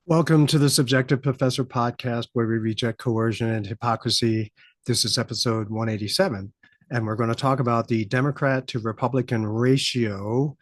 Welcome to the Subjective Professor podcast, where we reject coercion and hypocrisy. This is episode 187, and we're going to talk about the Democrat to Republican ratio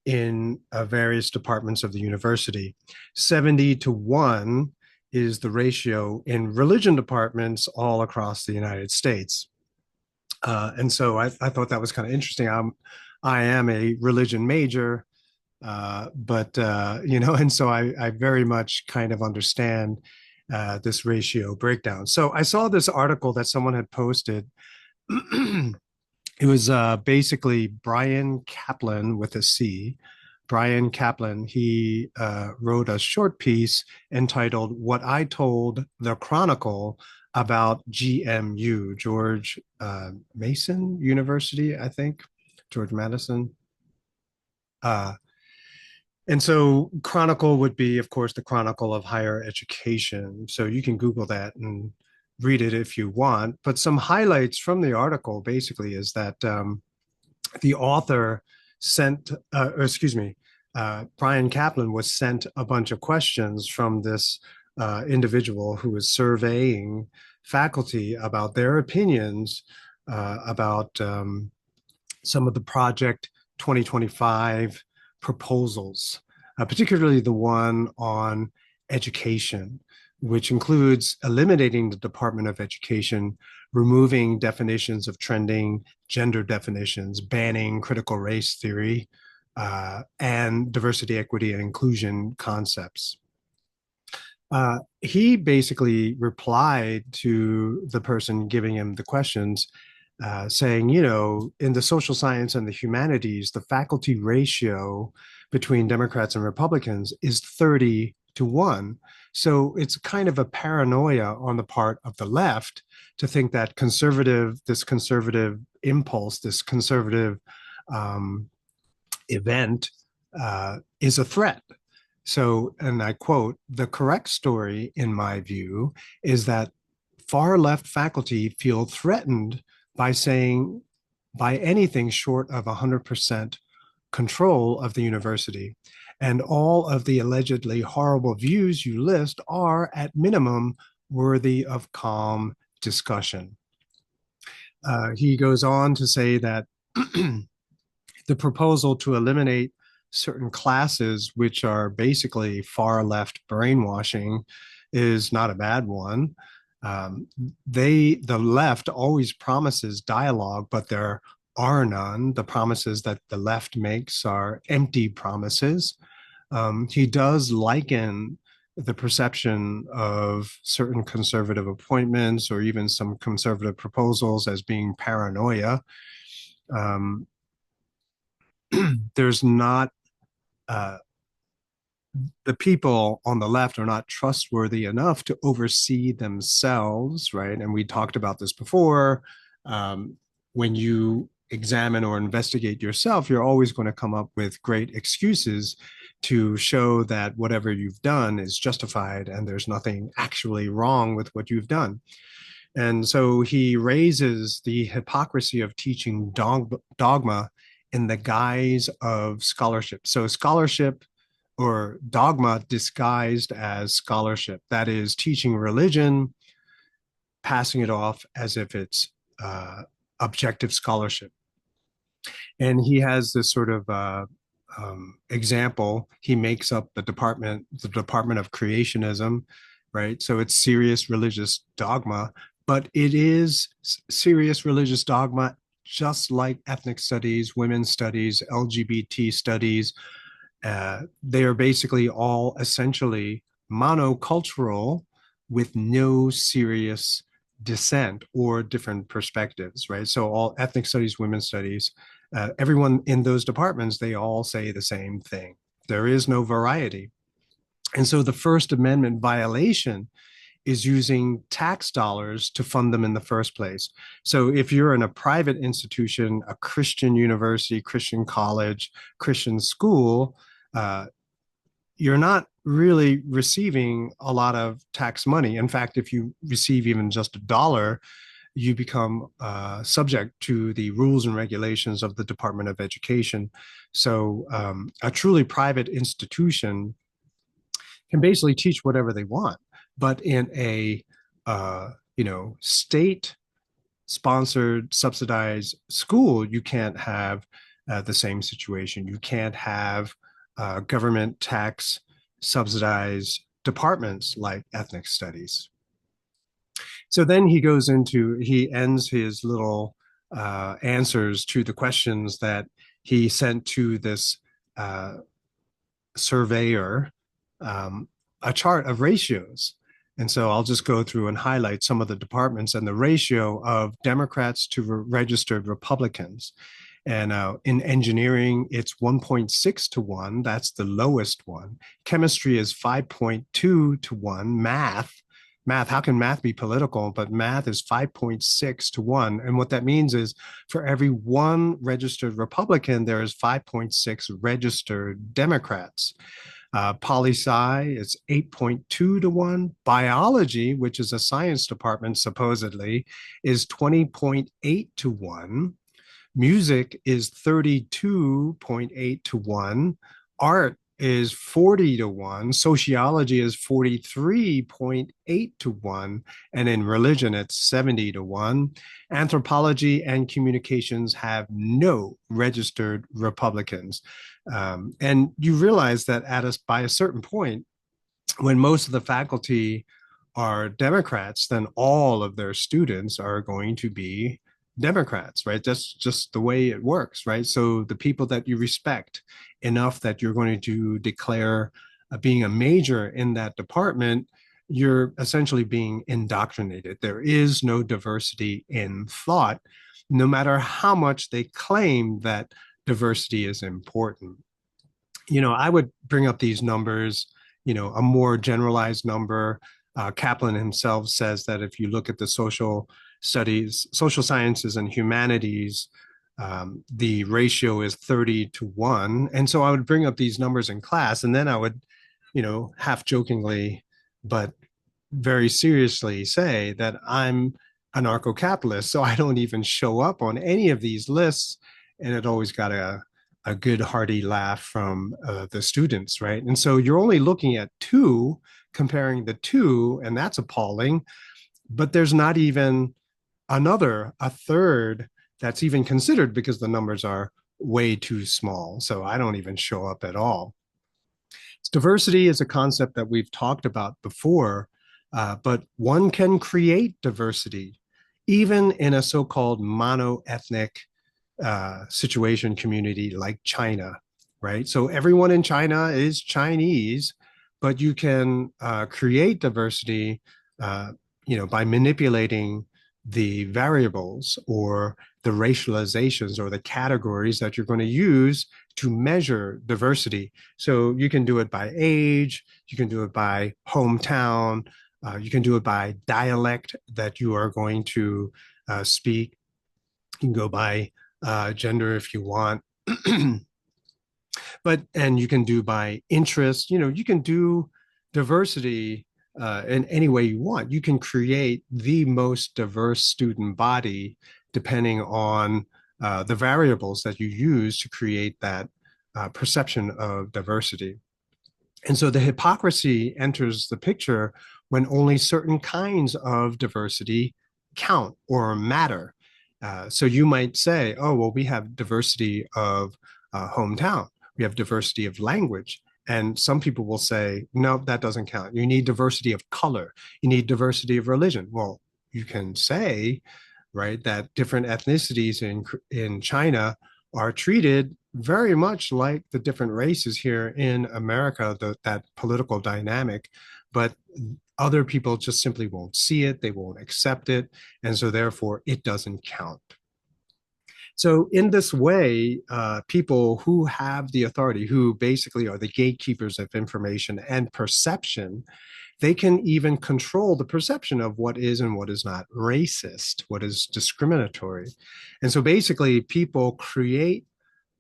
in various departments of the university. 70 to 1 is the ratio in religion departments all across the United States. And so I thought that was kind of interesting. I am a religion major, and so I very much kind of understand this ratio breakdown. So I saw this article that someone had posted. It was basically Bryon Caplan with a C. Bryon Caplan, he wrote a short piece entitled What I Told the Chronicle About GMU, George Mason University, I think, George Madison. Uh, And so Chronicle would be, of course, the Chronicle of Higher Education. So you can Google that and read it if you want. But some highlights from the article basically is that the author sent, Bryon Caplan was sent a bunch of questions from this individual who was surveying faculty about their opinions about some of the Project 2025 proposals, particularly the one on education, which includes eliminating the Department of Education, removing definitions of trending gender definitions, banning critical race theory, and diversity, equity, and inclusion concepts. He basically replied to the person giving him the questions saying, in the social science and the humanities, the faculty ratio between Democrats and Republicans is 30 to 1. So it's kind of a paranoia on the part of the left to think that this conservative impulse, this conservative um, event is a threat. So, and I quote, the correct story, in my view, is that far left faculty feel threatened by saying by anything short of 100% control of the university. And all of the allegedly horrible views you list are, at minimum, worthy of calm discussion. He goes on to say that the proposal to eliminate certain classes, which are basically far left brainwashing, is not a bad one. Um, the left always promises dialogue, but there are none. The promises that the left makes are empty promises. He does liken the perception of certain conservative appointments or even some conservative proposals as being paranoia. Um, there's not uh, the people on the left are not trustworthy enough to oversee themselves, right? And we talked about this before. Um, when you examine or investigate yourself, you're always going to come up with great excuses to show that whatever you've done is justified and there's nothing actually wrong with what you've done. And so he raises the hypocrisy of teaching dogma in the guise of scholarship. So, scholarship or dogma disguised as scholarship, that is, teaching religion, passing it off as if it's objective scholarship. And he has this sort of example. He makes up the Department of Creationism, right? So it's serious religious dogma, but it is serious religious dogma, just like ethnic studies, women's studies, LGBT studies. They are basically all essentially monocultural with no serious dissent or different perspectives, right? So all ethnic studies, women's studies, everyone in those departments, they all say the same thing. There is no variety. And so the First Amendment violation is using tax dollars to fund them in the first place. So if you're in a private institution, a Christian university, Christian college, Christian school, uh, you're not really receiving a lot of tax money. In fact, if you receive even just $1, you become subject to the rules and regulations of the Department of Education. So a truly private institution can basically teach whatever they want. But in a state sponsored, subsidized school, you can't have the same situation. You can't have government tax subsidized departments like ethnic studies. So then he ends his little answers to the questions that he sent to this uh, surveyor, um, a chart of ratios. And so I'll just go through and highlight some of the departments and the ratio of Democrats to registered Republicans. And in engineering, it's 1.6 to 1. That's the lowest one. Chemistry is 5.2 to 1. How can math be political? But math is 5.6 to 1. And what that means is for every one registered Republican, there is 5.6 registered Democrats. Poli sci is 8.2 to 1. Biology, which is a science department supposedly, is 20.8 to 1. Music is 32.8 to 1. Art is 40 to 1. Sociology is 43.8 to 1. And in religion, it's 70 to 1. Anthropology and communications have no registered Republicans. And you realize that by a certain point, when most of the faculty are Democrats, then all of their students are going to be Democrats, right? That's just the way it works, right? So the people that you respect enough that you're going to declare being a major in that department, you're essentially being indoctrinated. There is no diversity in thought, no matter how much they claim that diversity is important. I would bring up these numbers, a more generalized number. Caplan himself says that if you look at the social studies, social sciences, and humanities, the ratio is 30 to 1. And so I would bring up these numbers in class, and then I would, half jokingly, but very seriously say that I'm anarcho-capitalist, so I don't even show up on any of these lists. And it always got a good hearty laugh from the students, right? And so you're only looking at two, comparing the two, and that's appalling. But there's not even a third that's even considered because the numbers are way too small. So I don't even show up at all. Diversity is a concept that we've talked about before, but one can create diversity even in a so-called mono-ethnic situation community like China, right? So everyone in China is Chinese, but you can create diversity, by manipulating the variables or the racializations or the categories that you're going to use to measure diversity. So you can do it by age, you can do it by hometown, you can do it by dialect that you are going to speak. You can go by gender if you want. And you can do by interest. You can do diversity in any way you want. You can create the most diverse student body depending on the variables that you use to create that perception of diversity. And so the hypocrisy enters the picture when only certain kinds of diversity count or matter. So you might say, oh, well, we have diversity of hometown, we have diversity of language. And some people will say, no, that doesn't count. You need diversity of color, you need diversity of religion. Well, you can say, right, that different ethnicities in China are treated very much like the different races here in America, that political dynamic, but other people just simply won't see it, they won't accept it, and so therefore it doesn't count. So in this way, people who have the authority, who basically are the gatekeepers of information and perception, they can even control the perception of what is and what is not racist, what is discriminatory. And so basically, people create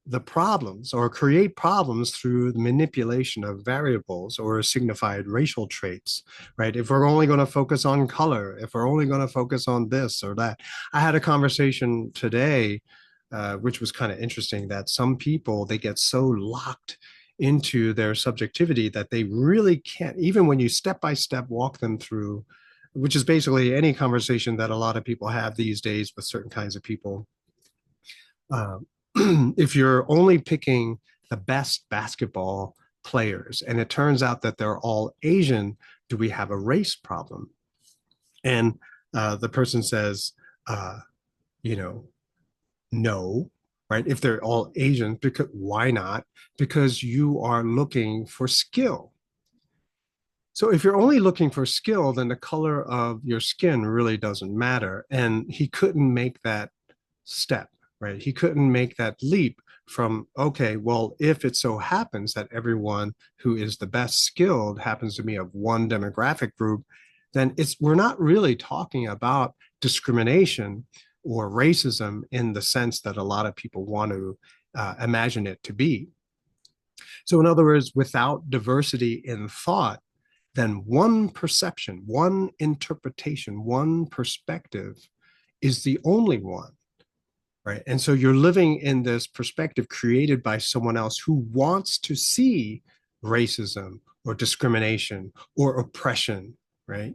the problems or create problems through the manipulation of variables or signified racial traits, right? If we're only going to focus on color, if we're only going to focus on this or that. I had a conversation today, which was kind of interesting, that some people, they get so locked into their subjectivity that they really can't, even when you step by step walk them through, which is basically any conversation that a lot of people have these days with certain kinds of people. Uh, if you're only picking the best basketball players and it turns out that they're all Asian, do we have a race problem? And the person says, uh, you know, no, right? If they're all Asian, because why not? Because you are looking for skill. So if you're only looking for skill, then the color of your skin really doesn't matter. And he couldn't make that step, right? He couldn't make that leap from, okay, well, if it so happens that everyone who is the best skilled happens to be of one demographic group, then we're not really talking about discrimination or racism in the sense that a lot of people want to imagine it to be. So, in other words, without diversity in thought, then one perception, one interpretation, one perspective is the only one, right? And so you're living in this perspective created by someone else who wants to see racism or discrimination or oppression, right?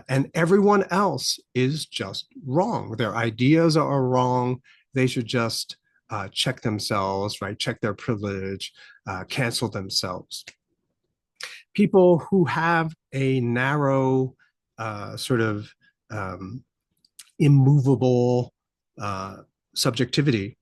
And everyone else is just wrong. Their ideas are wrong. They should just check themselves, right? Check their privilege, cancel themselves. People who have a narrow, sort of um, immovable uh, subjectivity,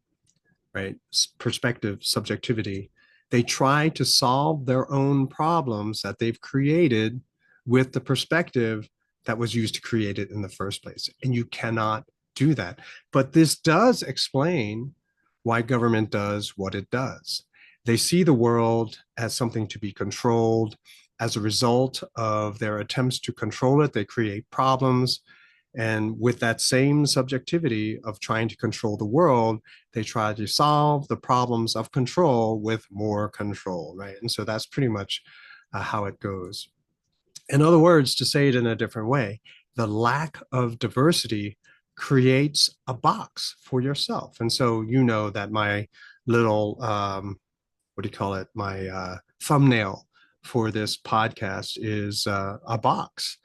right? Perspective, subjectivity. They try to solve their own problems that they've created with the perspective that was used to create it in the first place. And you cannot do that. But this does explain why government does what it does. They see the world as something to be controlled. As a result of their attempts to control it, they create problems. And with that same subjectivity of trying to control the world, they try to solve the problems of control with more control, right? And so that's pretty much how it goes. In other words, to say it in a different way, the lack of diversity creates a box for yourself. And so you know that my little, what do you call it? My thumbnail for this podcast is a box.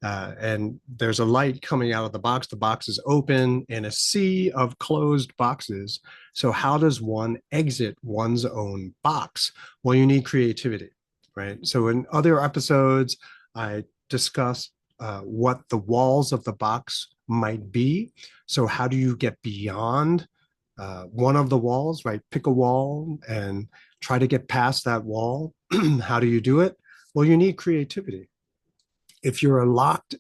And there's a light coming out of the box. The box is open in a sea of closed boxes. So, how does one exit one's own box? Well, you need creativity, right? So, in other episodes, I discussed what the walls of the box might be. So, how do you get beyond one of the walls, right? Pick a wall and try to get past that wall. How do you do it? Well, you need creativity. If you're locked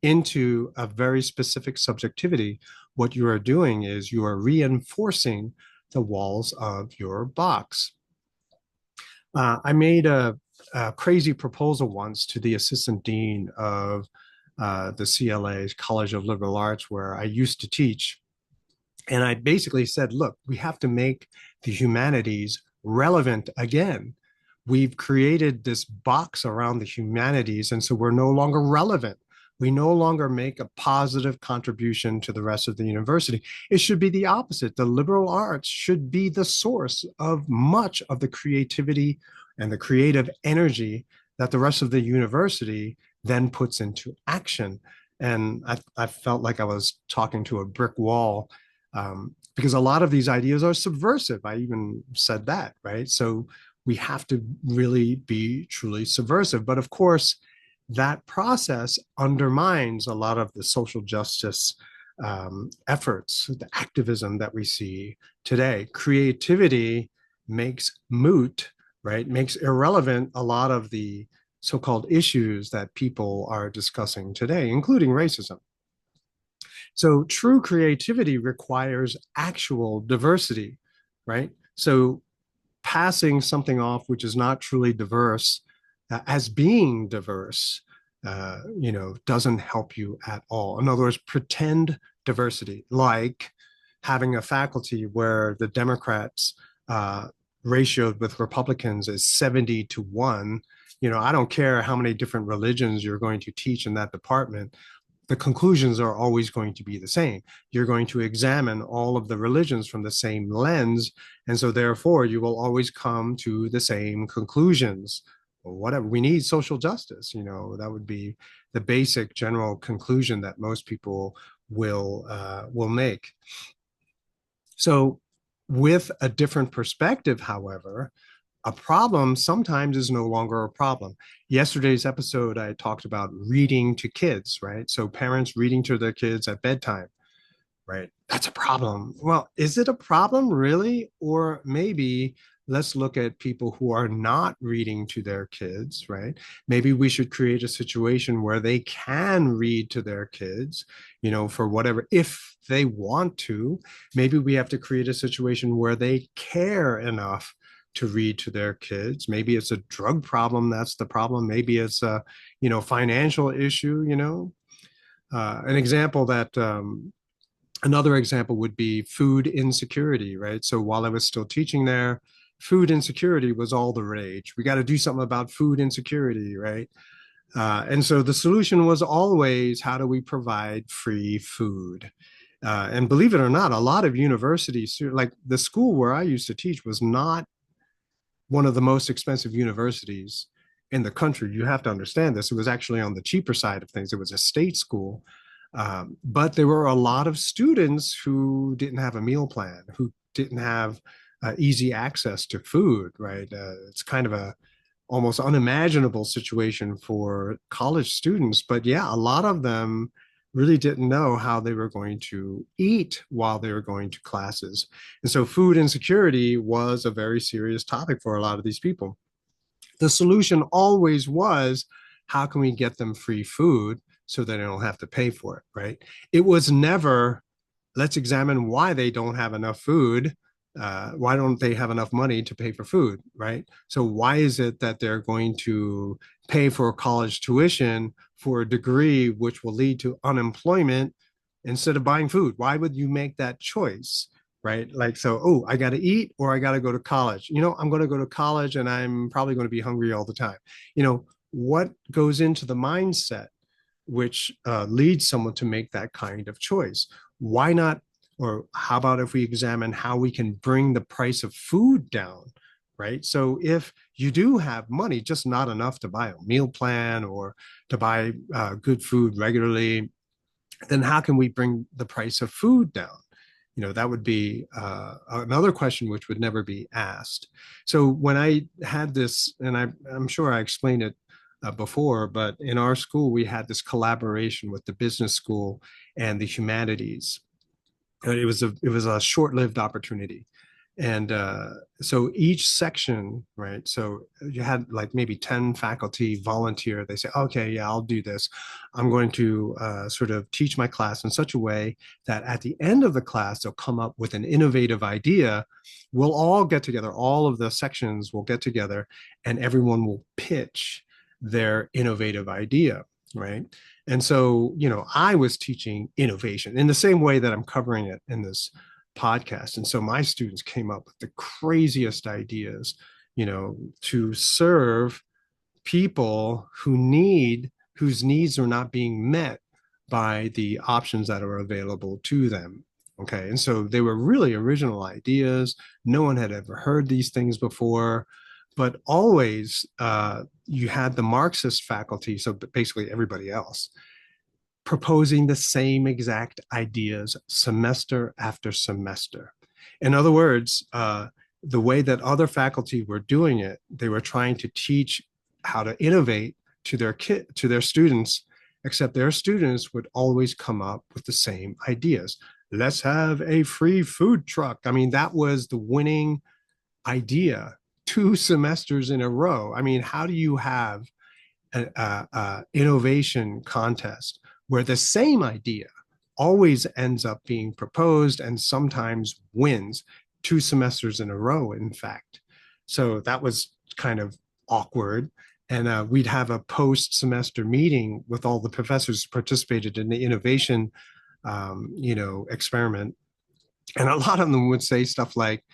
into a very specific subjectivity, what you are doing is you are reinforcing the walls of your box. I made a crazy proposal once to the assistant dean of the CLA's College of Liberal Arts, where I used to teach. And I basically said, look, we have to make the humanities relevant again. We've created this box around the humanities, and so we're no longer relevant. We no longer make a positive contribution to the rest of the university. It should be the opposite. The liberal arts should be the source of much of the creativity and the creative energy that the rest of the university then puts into action. And I felt like I was talking to a brick wall, because a lot of these ideas are subversive. I even said that, right? So we have to really be truly subversive. But of course, that process undermines a lot of the social justice efforts, the activism that we see today. Creativity makes moot, right? Makes irrelevant a lot of the so-called issues that people are discussing today, including racism. So true creativity requires actual diversity, right? So passing something off which is not truly diverse as being diverse, doesn't help you at all. In other words, pretend diversity, like having a faculty where the Democrats ratioed with Republicans is 70-1. I don't care how many different religions you're going to teach in that department. the conclusions are always going to be the same. You're going to examine all of the religions from the same lens. And so therefore you will always come to the same conclusions or whatever. We need social justice. That would be the basic general conclusion that most people will make. So with a different perspective, however, a problem sometimes is no longer a problem. Yesterday's episode, I talked about reading to kids, right? So parents reading to their kids at bedtime, right? That's a problem. Well, is it a problem really? Or maybe let's look at people who are not reading to their kids, right? Maybe we should create a situation where they can read to their kids, for whatever, if they want to. Maybe we have to create a situation where they care enough to read to their kids. Maybe it's a drug problem. That's the problem. Maybe it's a, financial issue. An example that Another example would be food insecurity, right? So while I was still teaching there, food insecurity was all the rage. We got to do something about food insecurity, right? And so the solution was always, how do we provide free food? And believe it or not, a lot of universities, like the school where I used to teach, was not one of the most expensive universities in the country. You have to understand this. It was actually on the cheaper side of things. It was a state school. But there were a lot of students who didn't have a meal plan, who didn't have easy access to food, right? It's kind of a almost unimaginable situation for college students. But yeah, a lot of them really didn't know how they were going to eat while they were going to classes. And so food insecurity was a very serious topic for a lot of these people. The solution always was, how can we get them free food so that they don't have to pay for it, right? It was never, let's examine why they don't have enough food. Why don't they have enough money to pay for food, right? So why is it that they're going to pay for college tuition for a degree which will lead to unemployment instead of buying food? Why would you make that choice? Right? Like, so, oh, I got to eat or I got to go to college. I'm going to go to college and I'm probably going to be hungry all the time. What goes into the mindset which leads someone to make that kind of choice? Why not? Or how about if we examine how we can bring the price of food down, right? So if you do have money, just not enough to buy a meal plan or to buy good food regularly, then how can we bring the price of food down? That would be another question which would never be asked. So when I had this, and I'm sure I explained it before, but in our school, we had this collaboration with the business school and the humanities. It was a short-lived opportunity. And so each section, right? So you had like maybe 10 faculty volunteer. They say, okay, yeah, I'll do this. I'm going to sort of teach my class in such a way that at the end of the class, they'll come up with an innovative idea. We'll all get together, all of the sections will get together, and everyone will pitch their innovative idea, right? And so, I was teaching innovation in the same way that I'm covering it in this podcast. And so my students came up with the craziest ideas, to serve people whose needs are not being met by the options that are available to them. Okay. And so they were really original ideas. No one had ever heard these things before, but always you had the Marxist faculty, so basically everybody else, proposing the same exact ideas semester after semester. In other words, the way that other faculty were doing it, they were trying to teach how to innovate to their students, except their students would always come up with the same ideas. Let's have a free food truck. I mean, that was the winning idea 2 semesters in a row. I mean, how do you have an innovation contest where the same idea always ends up being proposed and sometimes wins 2 semesters in a row, in fact? So that was kind of awkward. And we'd have a post-semester meeting with all the professors who participated in the innovation, experiment. And a lot of them would say stuff like,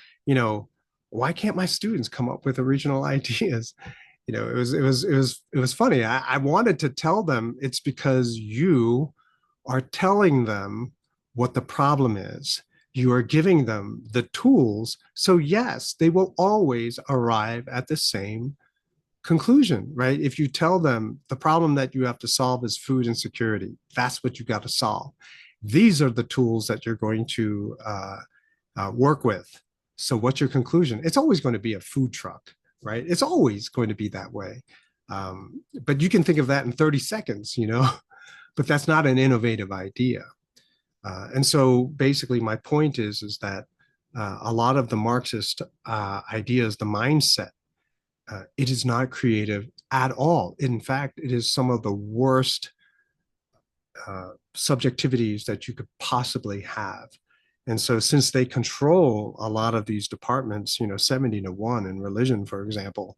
why can't my students come up with original ideas? It was funny. I wanted to tell them it's because you are telling them what the problem is. You are giving them the tools. So, yes, they will always arrive at the same conclusion, right? If you tell them the problem that you have to solve is food insecurity, that's what you got to solve. These are the tools that you're going to work with. So, what's your conclusion? It's always going to be a food truck, right? It's always going to be that way. But you can think of that in 30 seconds, but that's not an innovative idea. And so basically my point is that a lot of the Marxist ideas, the mindset, it is not creative at all. In fact, it is some of the worst subjectivities that you could possibly have. And so since they control a lot of these departments, 70 to 1 in religion, for example,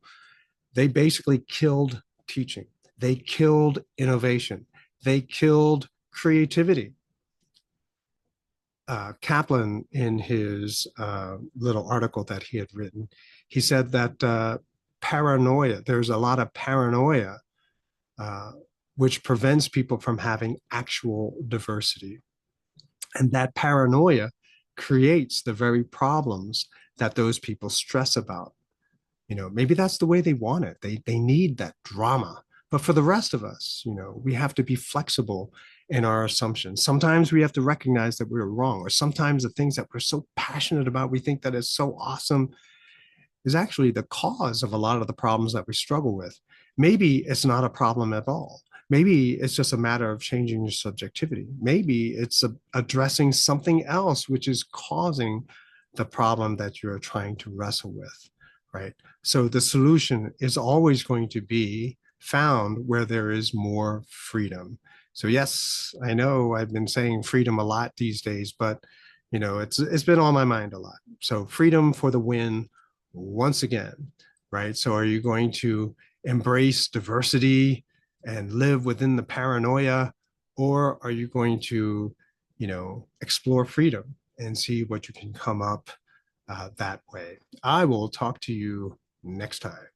they basically killed teaching. They killed innovation. They killed creativity. Caplan, in his little article that he had written, he said that paranoia, there's a lot of paranoia, uh, which prevents people from having actual diversity. And that paranoia creates the very problems that those people stress about. Maybe that's the way they want it. They need that drama. But for the rest of us, we have to be flexible in our assumptions. Sometimes we have to recognize that we're wrong, or sometimes the things that we're so passionate about, we think that is so awesome, is actually the cause of a lot of the problems that we struggle with. Maybe it's not a problem at all. Maybe it's just a matter of changing your subjectivity. Maybe it's addressing something else which is causing the problem that you're trying to wrestle with, right? So the solution is always going to be found where there is more freedom. So yes, I know I've been saying freedom a lot these days, but it's been on my mind a lot. So freedom for the win once again, right? So are you going to embrace diversity and live within the paranoia, or are you going to, explore freedom and see what you can come up that way? I will talk to you next time.